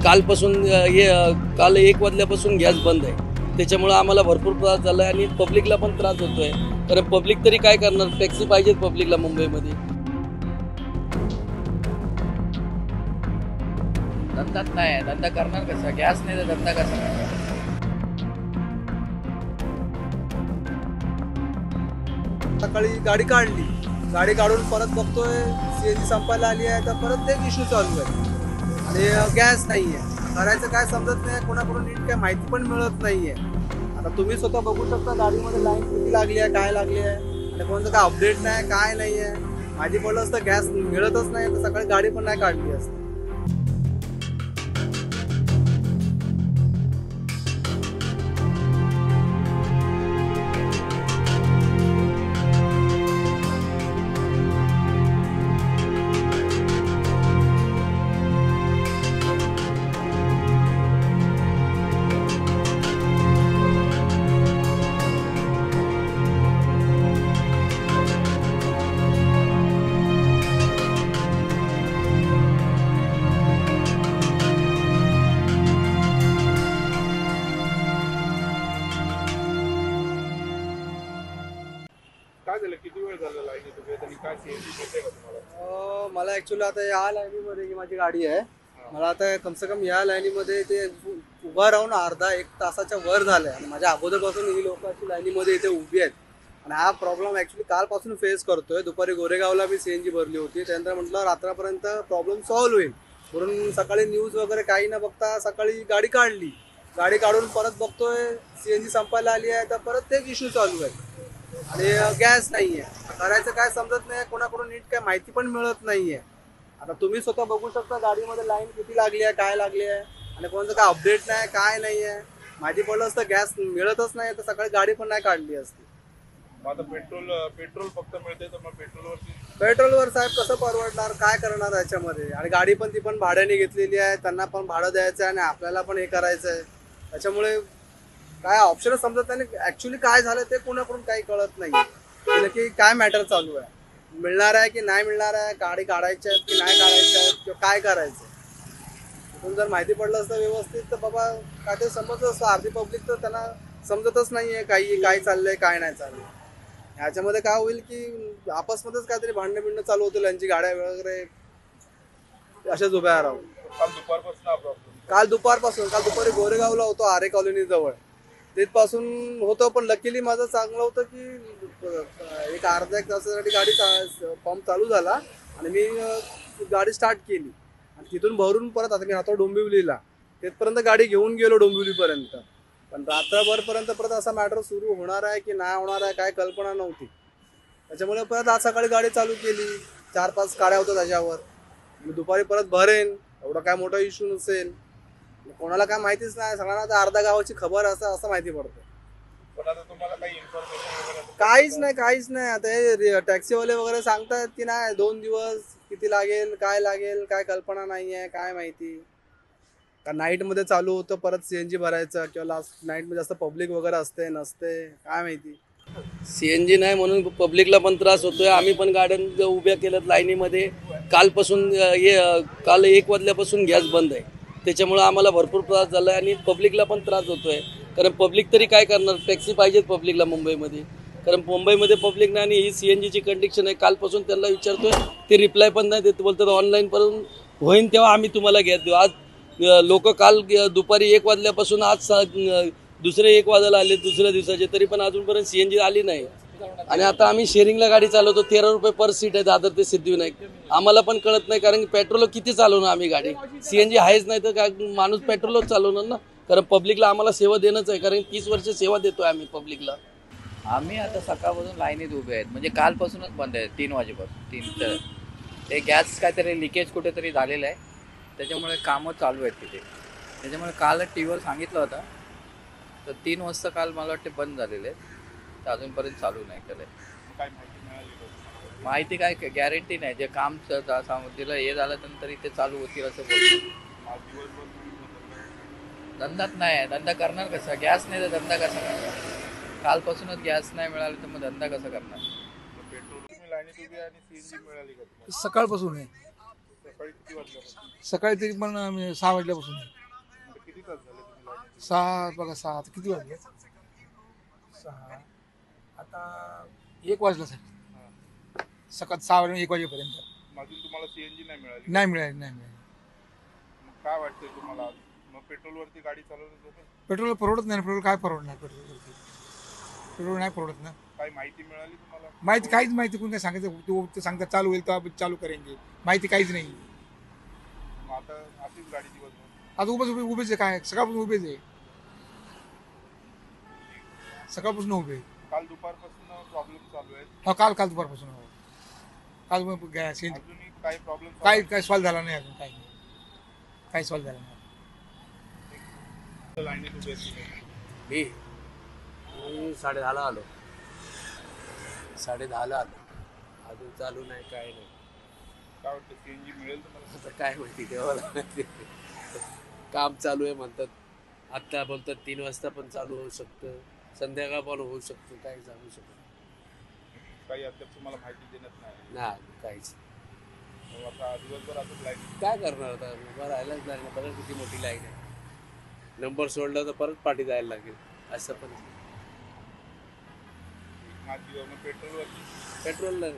कालपासून काल 1 वाजल्यापासून गॅस बंद आहे. त्याच्यामुळे आम्हाला भरपूर त्रास झाला आहे आणि पब्लिकला पण त्रास होतोय. कारण पब्लिक तरी काय करणार, टॅक्सी पाहिजेत पब्लिकला मुंबईमध्ये. धंदाच नाही, धंदा करणार कसा? गॅस नाही तर धंदा कसा करणार? सकाळी गाडी काढून परत बघतोय सीएनजी संपायला आली आहे, तर परत एक इश्यू चालू आहे आणि गॅस नाही आहे. करायचं काय समजत नाही, कोणाकडून नीट काय माहिती पण मिळत नाही आहे. आता तुम्ही स्वतः बघू शकता गाडीमध्ये लाईन किती लागली आहे, काय लागली आहे आणि कोणतं काय अपडेट नाही, काय नाही आहे. माहिती पडलं असतं गॅस मिळतच नाही तर सकाळी गाडी पण नाही काढली असते. काय झालं, किती वेळ झाला लाईनीत उभे आणि काय सीएनजी मिळते का तुम्हाला? मला ॲक्च्युली आता या लाईनीमध्ये ही माझी गाडी आहे. मला आता कमसे कम या लाईनीमध्ये ते उभा राहून अर्धा 1 तासाच्या वर झालं आहे आणि माझ्या अगोदरपासून ही लोक अशी लाईनीमध्ये इथे उभी आहेत आणि हा प्रॉब्लेम ॲक्च्युली कालपासून फेस करतोय. दुपारी गोरेगावला मी सीएनजी भरली होती, त्यानंतर म्हटलं रात्रापर्यंत प्रॉब्लेम सॉल्व्ह होईल म्हणून सकाळी न्यूज वगैरे काही न बघता सकाळी गाडी काढून परत बघतोय सीएनजी संपायला आली आहे, तर परत एक इश्यू चालू आहे आणि गॅस नाही आहे. करायचं काय समजत नाही, कोणाकडून नीट काय माहिती पण मिळत नाही आहे. आता तुम्ही स्वतः बघू शकता गाडीमध्ये लाईन किती लागली आहे, काय लागली आहे आणि कोणतं काय अपडेट नाही, काय नाही आहे. माहिती पडलं असतं गॅस मिळतच नाही तर सकाळी गाडी पण नाही काढली असती. आता पेट्रोल फक्त मिळते तर मग पेट्रोलवर साहेब कसं परवडणार, काय करणार याच्यामध्ये? आणि गाडी पण ती पण भाड्याने घेतलेली आहे, त्यांना पण भाडं द्यायचं आहे आणि आपल्याला पण हे करायचं आहे. त्याच्यामुळे काय ऑप्शनच समजत नाही. ॲक्च्युली काय झालं ते कोणाकडून काही कळत नाही नक्की काय मॅटर चालू आहे, मिळणार आहे की नाही मिळणार आहे, गाडी काढायची आहे की नाही काढायची आहे किंवा काय करायचं. तिथून जर माहिती पडलं असतं व्यवस्थित तर बाबा काय ते समजत असतं. अर्धी पब्लिक तर त्यांना समजतच नाही आहे काही काय चाललंय काय नाही चाललंय. ह्याच्यामध्ये काय होईल की आपसमध्येच काहीतरी भांडणं चालू होतील, यांची गाड्या वगैरे अशाच उभ्या राहून. काल दुपारी गोरेगावला होतो, आरे कॉलनी जवळ, तिथपासून होतं. पण लकीली माझं चांगलं होतं की एक अर्धा 1 तासासाठी गाडी पंप चालू झाला आणि मी गाडी स्टार्ट केली आणि तिथून भरून परत आता मी राहतो डोंबिवलीला, तिथपर्यंत गाडी घेऊन गेलो डोंबिवलीपर्यंत. पण रात्रभरपर्यंत परत असा मॅटर सुरू होणार आहे की नाही होणार आहे काय कल्पना नव्हती. त्याच्यामुळे परत आज सकाळी गाडी चालू केली, 4-5 गाड्या होत्या त्याच्यावर. मी दुपारी परत भरेन, एवढा काय मोठा इश्यू नसेल. कोणाला काय माहितीच नाही, सगळ्यांना तर अर्धा गावाची खबर असं माहिती पडतं. पण आता तुम्हाला काही इन्फॉर्मेशन काहीच नाही. आता हे टॅक्सीवाले वगैरे सांगतायत की नाही 2 दिवस किती लागेल काय कल्पना नाही आहे, काय माहिती. का नाईटमध्ये चालू होतं परत सीएनजी भरायचं किंवा लास्ट नाईटमध्ये जास्त पब्लिक वगैरे असते नसते काय माहिती. सीएनजी नाही म्हणून पब्लिकला पण त्रास होतोय. आम्ही पण गाड्या उभ्या केल्यात लाईनीमध्ये. कालपासून काल 1 वाजल्यापासून गॅस बंद आहे. त्याच्यामुळे आम्हाला भरपूर त्रास झाला आहे आणि पब्लिकला पण त्रास होतोय. कारण पब्लिक तरी काय करणार, टॅक्सी पाहिजेत पब्लिकला मुंबईमध्ये. कारण मुंबईमध्ये पब्लिक नाही आणि ही सीएनजीची कंडिशन आहे. कालपासून त्यांना विचारतोय, ते रिप्लाय पण नाही देत, बोलतात ऑनलाईन पर्यंत होईन तेव्हा आम्ही तुम्हाला गॅस देऊ. आज लोक काल दुपारी 1 वाजल्यापासून आज दुसरे 1 वाजायला आले दुसऱ्या दिवसाचे, तरी पण अजूनपर्यंत सीएनजी आली नाही. आणि आता आम्ही शेअरिंगला गाडी चालवतो, 13 रुपये पर सीट आहे दादर ते सिद्धिविनायक. आम्हाला पण कळत नाही कारण पेट्रोल किती चालवणार आम्ही गाडी. सीएनजी आहेच नाही तर काय माणूस पेट्रोलच चालवणार ना. कारण पब्लिकला आम्हाला सेवा देणंच आहे, कारण 30 वर्ष सेवा देतोय आम्ही पब्लिकला. आम्ही आता सकाळपासून लाईनीत उभे आहेत, म्हणजे कालपासूनच बंद आहे 3 वाजेपासून. 3 तर ते गॅस काहीतरी लिकेज कुठेतरी झालेलं आहे, त्याच्यामुळे कामं चालू आहेत तिथे. त्याच्यामुळे काल टीव्हीवर सांगितलं होतं तर 3 वाजता काल मला वाटते बंद झालेले आहेत, तर अजूनपर्यंत चालू नाही केलं. काय माहिती मिळाली? माहिती काय गॅरंटी नाही, जे काम दिलं हे झाल्यानंतर इथे चालू होतील असं बोलतो. धंदाच नाही, धंदा करणार कसा? गॅस नाही तर धंदा कसा करणार? कालपासूनच गॅस नाही मिळाला तर मग धंदा कसा करणार? पेट्रोल तुम्ही लाईनीत उभी आणि सीएनजी मिळाली का तुम्हाला? सकाळपासून आहे. सकाळी किती वाजल्यापासून? सकाळी तरी पण आम्ही 6 वाजल्यापासून म्हणजे किती तास झाले तुम्ही लाईनीत? 6 बघा 6 आता किती वाजले 6 आता 1 वाजला सर हां. सकाळ 6 वाजून 1 वाजेपर्यंत अजून तुम्हाला सीएनजी नाही मिळाली? नाही मिळाली. मग काय वाटतंय तुम्हाला? मग पेट्रोलवरती गाडी चालवली जाते? पेट्रोल परवडत नाही पेट्रोल काय परवडणार पेट्रोल नाही परवडत ना. काही माहिती मिळाली तुम्हाला? माहिती काहीच माहिती कोणी काय सांगायचं ते सांगतात चालू होईल तर आपण चालू करेंगे माहिती काहीच नाही. मग आता अशीच गाडी दिवसभर? आता उभेच आहे काय सकाळपासून उभेच आहे सकाळपासून उभे काल दुपारपासून प्रॉब्लेम चालू आहेत. हा काल दुपारपासून हो काल गॅस अजूनही काही प्रॉब्लेम काय सॉल्व झाला नाही अजून काही सॉल्व झाला नाही. लाईनीत उभे आहेत तुम्ही? मी 10:30ला आलो 10:30ला आलो अजून चालू नाही काय नाही. काय वाटतं सीएनजी मिळेल तुम्हाला? आता काय माहिती तेव्हा माहिती. काम चालू आहे म्हणतात आत्ता बोलतात 3 वाजता पण चालू होऊ शकतं संध्याकाळ पण होऊ शकतं काय सांगू शकतो काही अद्याप तुम्हाला माहिती देण्यात नाही. नाही काहीच मग आता दिवसभर असंच लाईन? काय करणार आता उभं राहायलाच लागणार बघा किती मोठी लाईन आहे. नंबर सोडला तर परत पाठी जायला लागेल असं पण माझी पेट्रोलवरती पेट्रोल नाही